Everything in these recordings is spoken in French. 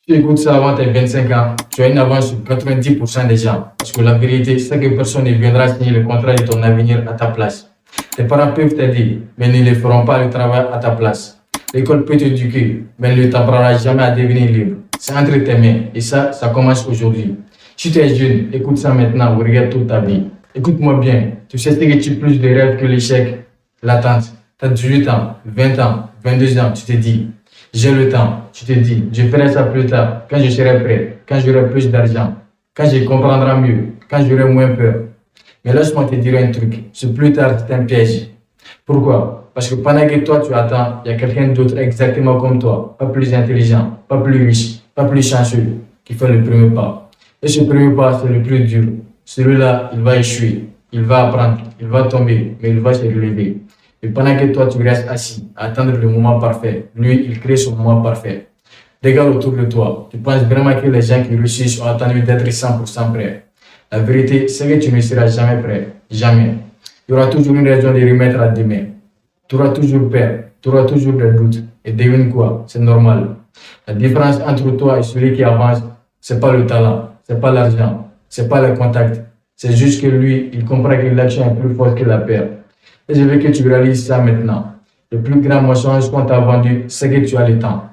Tu écoutes ça avant tes 25 ans, tu as une avance sur 90% des gens. Parce que la vérité, c'est que personne ne viendra signer le contrat de ton avenir à ta place. Tes parents peuvent t'aider, mais ils ne feront pas le travail à ta place. L'école peut t'éduquer, mais elle ne t'apprendra jamais à devenir libre. C'est entre tes mains et ça commence aujourd'hui. Si tu es jeune, écoute ça maintenant ou regarde toute ta vie. Écoute-moi bien, tu sais ce que tu as plus de rêves que l'échec, l'attente. Tu as 18 ans, 20 ans, 22 ans, tu te dis, j'ai le temps, tu te dis, je ferai ça plus tard, quand je serai prêt, quand j'aurai plus d'argent, quand je comprendrai mieux, quand j'aurai moins peur. Mais laisse-moi te dire un truc, ce plus tard, c'est un piège. Pourquoi? Parce que pendant que toi tu attends, il y a quelqu'un d'autre exactement comme toi, pas plus intelligent, pas plus riche, pas plus chanceux, qui fait le premier pas. Et ce premier pas, c'est le plus dur. Celui-là, il va échouer, il va apprendre, il va tomber, mais il va se relever. Et pendant que toi, tu restes assis, à attendre le moment parfait, lui, il crée son moment parfait. Regarde autour de toi. Tu penses vraiment que les gens qui réussissent ont attendu d'être 100% prêts. La vérité, c'est que tu ne seras jamais prêt. Jamais. Il y aura toujours une raison de remettre à demain. Tu auras toujours peur, tu auras toujours des doutes. Et devine quoi? C'est normal. La différence entre toi et celui qui avance, c'est pas le talent, c'est pas l'argent, c'est pas le contact. C'est juste que lui, il comprend que l'action est plus forte que la peur. Et je veux que tu réalises ça maintenant. Le plus grand mensonge qu'on t'a vendu, c'est que tu as le temps.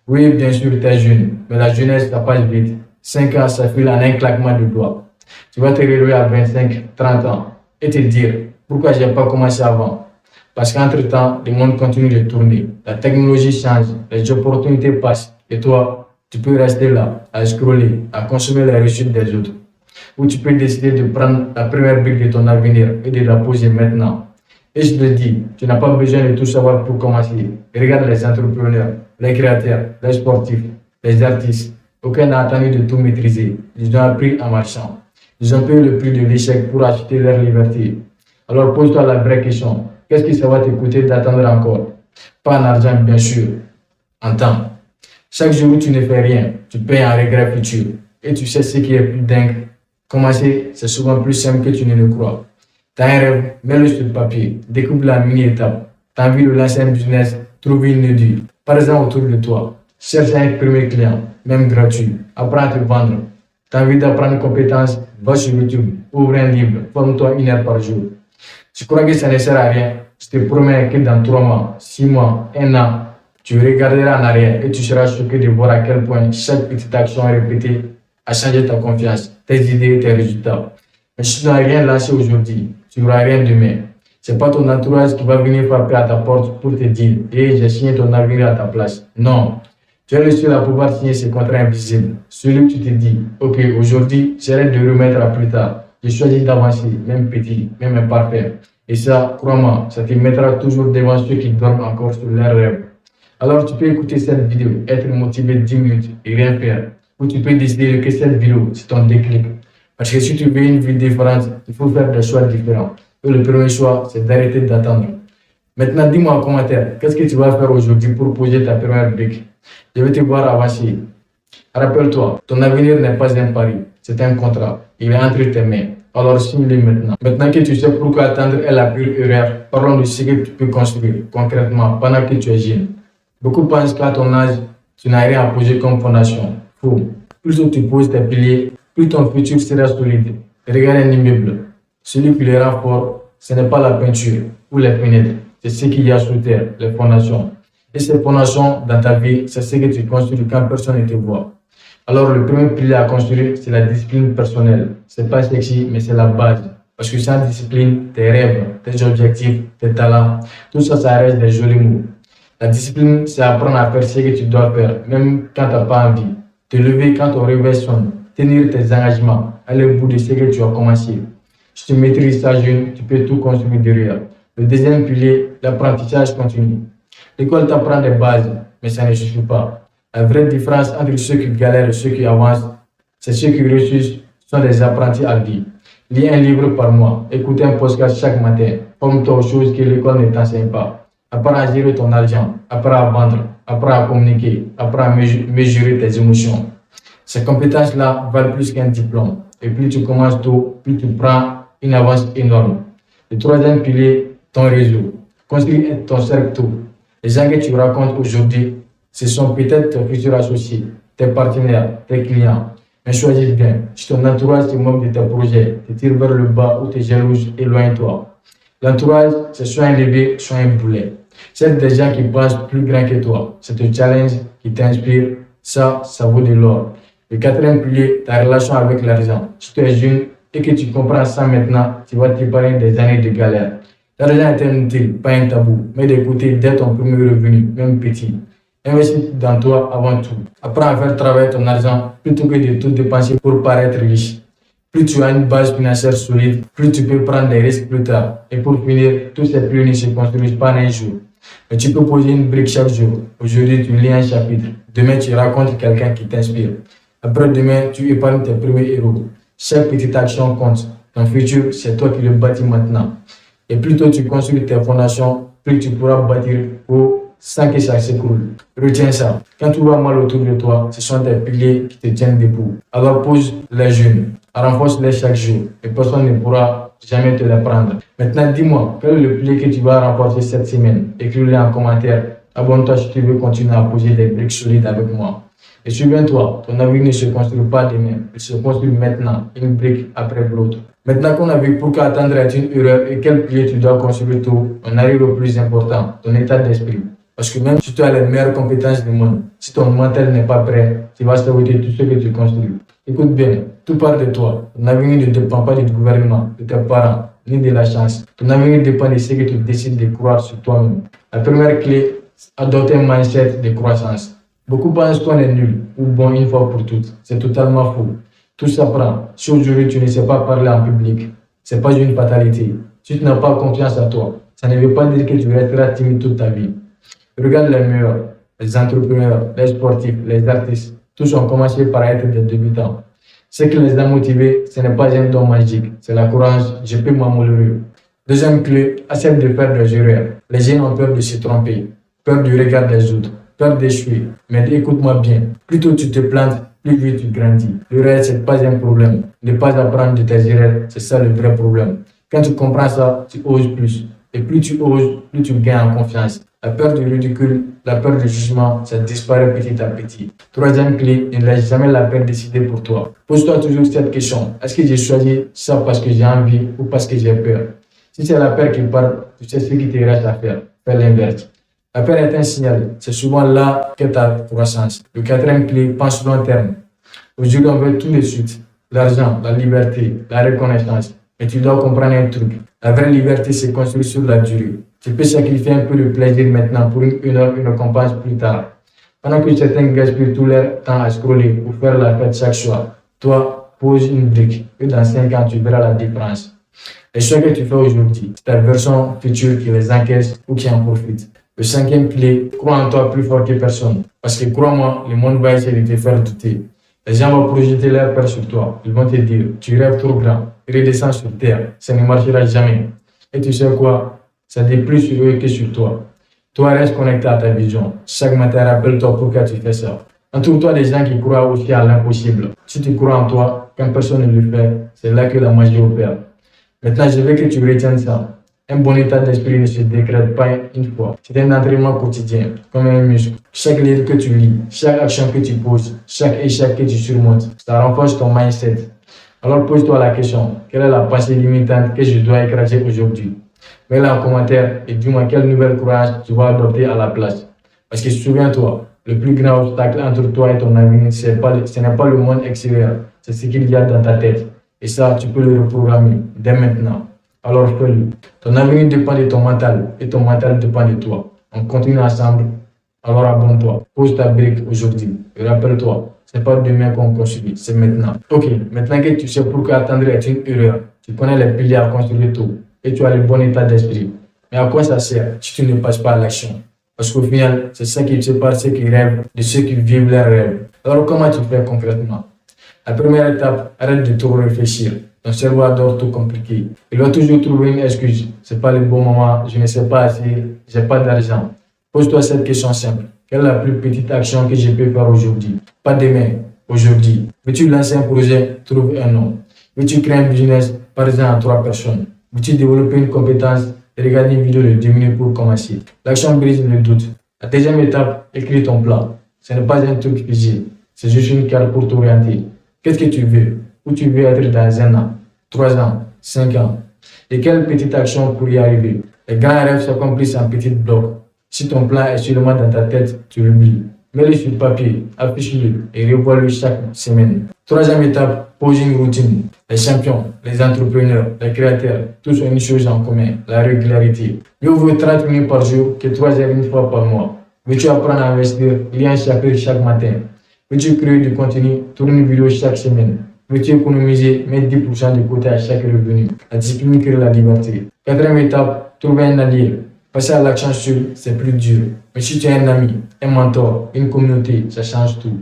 Oui, bien sûr, tu es jeune, mais la jeunesse, ça passe vite. 5 ans, ça file en un claquement de doigts. Tu vas te réveiller à 25, 30 ans et te dire, pourquoi je n'ai pas commencé avant? Parce qu'entre-temps, le monde continue de tourner. La technologie change, les opportunités passent. Et toi, tu peux rester là, à scroller, à consommer la réussite des autres. Ou tu peux décider de prendre la première brique de ton avenir et de la poser maintenant. Et je te dis, tu n'as pas besoin de tout savoir pour commencer. Regarde les entrepreneurs, les créateurs, les sportifs, les artistes. Aucun n'a attendu de tout maîtriser. Ils ont appris en marchant. Ils ont payé le prix de l'échec pour acheter leur liberté. Alors pose-toi la vraie question. Qu'est-ce que ça va te coûter d'attendre encore? Pas en argent, bien sûr. En temps. Chaque jour où tu ne fais rien, tu payes un regret futur. Et tu sais ce qui est plus dingue. Commencer, c'est souvent plus simple que tu ne le crois. Tu as un rêve, mets-le sur le papier. Découpe la mini-étape. Tu as envie de lancer un business, trouve une idée. Par-en autour de toi. Cherche un premier client, même gratuit. Apprends à te vendre. Tu as envie d'apprendre une compétence, va sur YouTube, ouvre un livre, forme-toi 1 heure par jour. Tu crois que ça ne sert à rien? Je te promets que dans 3 mois, 6 mois, 1 an, tu regarderas en arrière et tu seras choqué de voir à quel point chaque petite action répétée a changé ta confiance, tes idées et tes résultats. Mais si tu n'as rien lancé aujourd'hui, tu n'auras rien demain. Ce n'est pas ton entourage qui va venir frapper à ta porte pour te dire « Hey, j'ai signé ton avenir à ta place ». Non. Tu es le seul à pouvoir signer ce contrat invisible. Celui que tu te dis « Ok, aujourd'hui, j'arrête de remettre à plus tard. Je choisis d'avancer, même petit, même imparfait. » Et ça, crois-moi, ça te mettra toujours devant ceux qui dorment encore sur leurs rêves. Alors tu peux écouter cette vidéo, être motivé 10 minutes et rien faire. Ou tu peux décider que cette vidéo, c'est ton déclic. Parce que si tu veux une vie différente, il faut faire des choix différents. Et le premier choix, c'est d'arrêter d'attendre. Maintenant, dis-moi en commentaire, qu'est-ce que tu vas faire aujourd'hui pour poser ta première brique? Je vais te voir avancer. Rappelle-toi, ton avenir n'est pas un pari, c'est un contrat. Il est entre tes mains. Alors signe-le maintenant. Maintenant que tu sais pourquoi attendre est la pire erreur, parlons de ce que tu peux construire concrètement pendant que tu es jeune. Beaucoup pensent qu'à ton âge, tu n'as rien à poser comme fondation. Faux. Plus tôt tu poses tes piliers, plus ton futur sera solide. Regarde un immeuble. Celui qui le rend fort, ce n'est pas la peinture ou les fenêtres, c'est ce qu'il y a sous terre, les fondations. Et ces fondations dans ta vie, c'est ce que tu construis quand personne ne te voit. Alors le premier pilier à construire, c'est la discipline personnelle. C'est pas sexy, mais c'est la base. Parce que sans discipline, tes rêves, tes objectifs, tes talents, tout ça, ça reste des jolis mots. La discipline, c'est apprendre à faire ce que tu dois faire, même quand tu n'as pas envie. Te lever quand ton réveil sonne, tenir tes engagements, aller au bout de ce que tu as commencé. Si tu maîtrises ça jeune, tu peux tout construire derrière. Le deuxième pilier, l'apprentissage continu. L'école t'apprend des bases, mais ça ne suffit pas. La vraie différence entre ceux qui galèrent et ceux qui avancent, c'est ceux qui réussissent sont des apprentis à vie. Lis un livre par mois, écoute un podcast chaque matin, forme-toi aux choses que l'école ne t'enseigne pas. Apprends à gérer ton argent, apprends à vendre, apprends à communiquer, apprends à mesurer tes émotions. Ces compétences-là valent plus qu'un diplôme. Et plus tu commences tôt, plus tu prends une avance énorme. Le troisième pilier, ton réseau. Construis ton cercle tôt. Les gens que tu racontes aujourd'hui, ce sont peut-être tes futurs associés. tes partenaires, tes clients. Mais choisis bien. Si ton entourage se moque de tes projets, te tire vers le bas ou te jalouse, éloigne-toi. L'entourage, c'est soit un levier, soit un boulet. C'est des gens qui pensent plus grand que toi. C'est te challenge, qui t'inspire. Ça vaut de l'or. Le quatrième pilier, ta relation avec l'argent. Si tu es jeune et que tu comprends ça maintenant, tu vas t'épargner des années de galère. L'argent est inutile, pas un tabou, mais d'écouter dès ton premier revenu, même petit. Investis dans toi avant tout. Apprends à faire travailler ton argent plutôt que de tout dépenser pour paraître riche. Plus tu as une base financière solide, plus tu peux prendre des risques plus tard. Et pour finir, tous ces piliers ne se construisent pas en un jour. Mais tu peux poser une brique chaque jour. Aujourd'hui, tu lis un chapitre. Demain, tu racontes quelqu'un qui t'inspire. Après-demain, tu épargnes tes premiers héros. Chaque petite action compte. Ton futur, c'est toi qui le bâtis maintenant. Et plus tôt tu construis tes fondations, plus tu pourras bâtir haut sans que ça s'écroule. Retiens ça. Quand tout va mal autour de toi, ce sont tes piliers qui te tiennent debout. Alors pose les genoux, renforce-les chaque jour et personne ne pourra jamais te les prendre. Maintenant, dis-moi, quel est le pilier que tu vas renforcer cette semaine? Écris-le en commentaire. Abonne-toi si tu veux continuer à poser des briques solides avec moi. Et souviens-toi, ton avenir ne se construit pas demain, il se construit maintenant, une brique après l'autre. Maintenant qu'on a vu pourquoi attendre est une erreur et quel pilier tu dois construire tôt, on arrive au plus important, ton état d'esprit. Parce que même si tu as les meilleures compétences du monde, si ton mental n'est pas prêt, tu vas saboter tout ce que tu construis. Écoute bien, tout part de toi. Ton avenir ne dépend pas du gouvernement, de tes parents, ni de la chance. Ton avenir dépend de ce que tu décides de croire sur toi-même. La première clé, adopter un mindset de croissance. Beaucoup pensent qu'on est nul ou bon une fois pour toutes. C'est totalement faux. Tout s'apprend. Si aujourd'hui tu ne sais pas parler en public, ce n'est pas une fatalité. Si tu n'as pas confiance en toi, ça ne veut pas dire que tu resteras timide toute ta vie. Regarde les meilleurs, les entrepreneurs, les sportifs, les artistes. Tous ont commencé par être des débutants. Ce qui les a motivés, ce n'est pas un don magique, c'est la courage, je peux m'améliorer. Deuxième clé, accepte de faire des erreurs. Les gens ont peur de se tromper, peur du regard des autres, peur d'échouer. Mais écoute-moi bien, plus tôt tu te plantes, plus vite tu grandis. L'erreur, ce n'est pas un problème. Ne pas apprendre de tes erreurs, c'est ça le vrai problème. Quand tu comprends ça, tu oses plus. Et plus tu oses, plus tu gagnes en confiance. La peur du ridicule, la peur du jugement, ça disparaît petit à petit. Troisième clé, ne laisse jamais la peur décider pour toi. Pose-toi toujours cette question. Est-ce que j'ai choisi ça parce que j'ai envie ou parce que j'ai peur? Si c'est la peur qui parle, tu sais ce qui te reste à faire. Fais l'inverse. La peur est un signal. C'est souvent là que ta croissance. Le quatrième clé, pense long terme. Aujourd'hui, on veut tout de suite. L'argent, la liberté, la reconnaissance. Mais tu dois comprendre un truc. La vraie liberté se construit sur la durée. Tu peux sacrifier un peu de plaisir maintenant pour une récompense plus tard. Pendant que certains gaspillent tout leur temps à scroller ou faire la fête chaque soir, toi, pose une brique et dans 5 ans, tu verras la différence. Les choix que tu fais aujourd'hui, c'est ta version future qui les encaisse ou qui en profite. Le cinquième clé, crois en toi plus fort que personne. Parce que crois-moi, le monde va essayer de te faire douter. Les gens vont projeter leur peur sur toi. Ils vont te dire, tu rêves trop grand, redescends sur terre, ça ne marchera jamais. Et tu sais quoi? Ça dit plus sur eux que sur toi. Toi, reste connecté à ta vision. Chaque matin, rappelle-toi pourquoi tu fais ça. Entoure-toi des gens qui croient aussi à l'impossible. Si tu crois en toi, quand personne ne le fait, c'est là que la magie opère. Maintenant, je veux que tu retiennes ça. Un bon état d'esprit ne se décrète pas une fois. C'est un entraînement quotidien, comme un muscle. Chaque livre que tu lis, chaque action que tu poses, chaque échec que tu surmontes, ça renforce ton mindset. Alors pose-toi la question, quelle est la pensée limitante que je dois écraser aujourd'hui? Mets-la en commentaire et dis-moi quelle nouvelle croyance tu vas adopter à la place. Parce que souviens-toi, le plus grand obstacle entre toi et ton avenir, ce n'est pas le monde extérieur, c'est ce qu'il y a dans ta tête. Et ça, tu peux le reprogrammer dès maintenant. Alors fais-le. Ton avenir dépend de ton mental et ton mental dépend de toi. On continue ensemble. Alors abonne-toi. Pose ta brique aujourd'hui. Et rappelle-toi, ce n'est pas demain qu'on construit, c'est maintenant. Ok, maintenant que tu sais pourquoi attendre est une erreur, tu connais les piliers à construire tôt et tu as le bon état d'esprit. Mais à quoi ça sert si tu ne passes pas à l'action? Parce qu'au final, c'est ça qui sépare ceux qui rêvent de ceux qui vivent leurs rêves. Alors comment tu fais concrètement? La première étape, arrête de trop réfléchir. Ton cerveau adore tout compliquer. Il va toujours trouver une excuse. C'est pas le bon moment, je ne sais pas assez, j'ai pas d'argent. Pose-toi cette question simple. Quelle est la plus petite action que je peux faire aujourd'hui? Pas demain, aujourd'hui. Veux-tu lancer un projet? Trouve un nom. Veux-tu créer un business? Parle-en à 3 personnes. Veux-tu développer une compétence? Regarde une vidéo de 10 minutes pour commencer. L'action brise le doute. La deuxième étape, écris ton plan. Ce n'est pas un truc figé. c'est juste une carte pour t'orienter. Qu'est-ce que tu veux? Où tu veux être dans 1 an, 3 ans, 5 ans? Et quelle petite action pour y arriver? Les grands rêves s'accomplissent en petits blocs. Si ton plan est seulement dans ta tête, tu l'oublies. Mets-le sur papier, affiche-le et revois-le chaque semaine. Troisième étape, pose une routine. Les champions, les entrepreneurs, les créateurs, tous ont une chose en commun, la régularité. Mieux vaut 30 minutes par jour que 3 heures une fois par mois. Veux-tu apprendre à investir? Il y a un chapitre chaque matin. Veux-tu créer du contenu? Tourne une vidéo chaque semaine. Veux-tu économiser? Mets 10% de côté à chaque revenu. La discipline crée la liberté. Quatrième étape, trouver un allié. Passer à l'action seul, c'est plus dur. Mais si tu as un ami, un mentor, une communauté, ça change tout.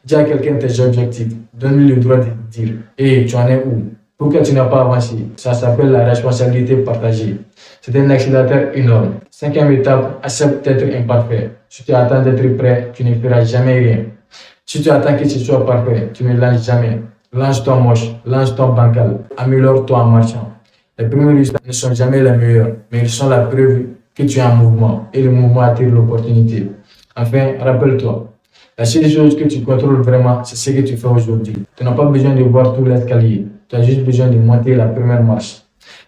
Dis à quelqu'un tes objectifs. Donne-lui le droit de dire hey, tu en es où? Pourquoi tu n'as pas avancé? Ça s'appelle la responsabilité partagée. C'est un accélérateur énorme. Cinquième étape, accepte d'être imparfait. Si tu attends d'être prêt, tu ne feras jamais rien. Si tu attends que ce soit parfait, tu ne lances jamais. Lance-toi moche, lance-toi bancal, améliore-toi en marchant. Les premiers résultats ne sont jamais les meilleurs, mais ils sont la preuve que tu es en mouvement et le mouvement attire l'opportunité. Enfin, rappelle-toi, la seule chose que tu contrôles vraiment, c'est ce que tu fais aujourd'hui. Tu n'as pas besoin de voir tout l'escalier, tu as juste besoin de monter la première marche.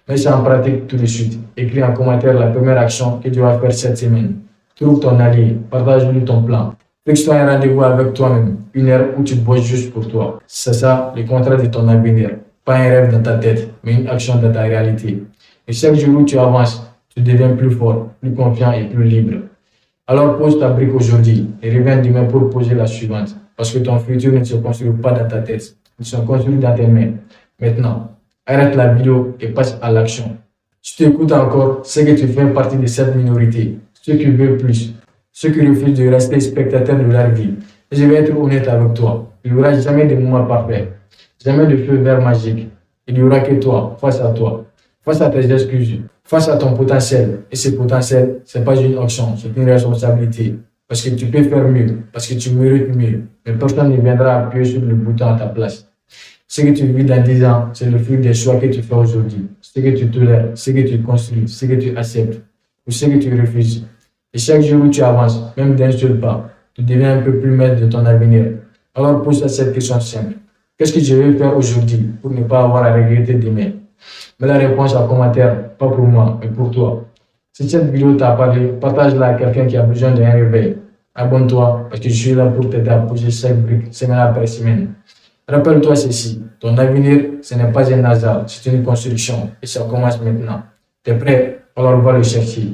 Mets ça en pratique tout de suite. Écris en commentaire la première action que tu vas faire cette semaine. Trouve ton allié, partage-lui ton plan. Fixe-toi un rendez-vous avec toi-même, 1 heure où tu bosses juste pour toi. C'est ça, le contrat de ton avenir. Pas un rêve dans ta tête, mais une action dans ta réalité. Et chaque jour où tu avances, tu deviens plus fort, plus confiant et plus libre. Alors pose ta brique aujourd'hui et reviens demain pour poser la suivante. Parce que ton futur ne se construit pas dans ta tête, il se construit dans tes mains. Maintenant, arrête la vidéo et passe à l'action. Si tu écoutes encore, c'est que tu fais partie de cette minorité, ceux qui veulent plus, ceux qui refusent de rester spectateurs de leur vie. Et je vais être honnête avec toi, il n'y aura jamais de moment parfait, jamais de feu vert magique. Il n'y aura que toi, face à tes excuses, face à ton potentiel. Et ce potentiel, ce n'est pas une option, c'est une responsabilité. Parce que tu peux faire mieux, parce que tu mérites mieux. Mais personne ne viendra appuyer sur le bouton à ta place. Ce que tu vis dans 10 ans, c'est le fruit des choix que tu fais aujourd'hui. Ce que tu tolères, ce que tu construis, ce que tu acceptes, ou ce que tu refuses. Et chaque jour où tu avances, même d'un seul pas, tu deviens un peu plus maître de ton avenir. Alors pose-toi cette question simple. Qu'est-ce que je vais faire aujourd'hui pour ne pas avoir à regretter demain? Mets la réponse en commentaire, pas pour moi, mais pour toi. Si cette vidéo t'a parlé, partage-la à quelqu'un qui a besoin d'un réveil. Abonne-toi parce que je suis là pour t'aider à poser chaque brique semaine après semaine. Rappelle-toi ceci, ton avenir, ce n'est pas un hasard, c'est une construction et ça commence maintenant. T'es prêt? Alors va le chercher.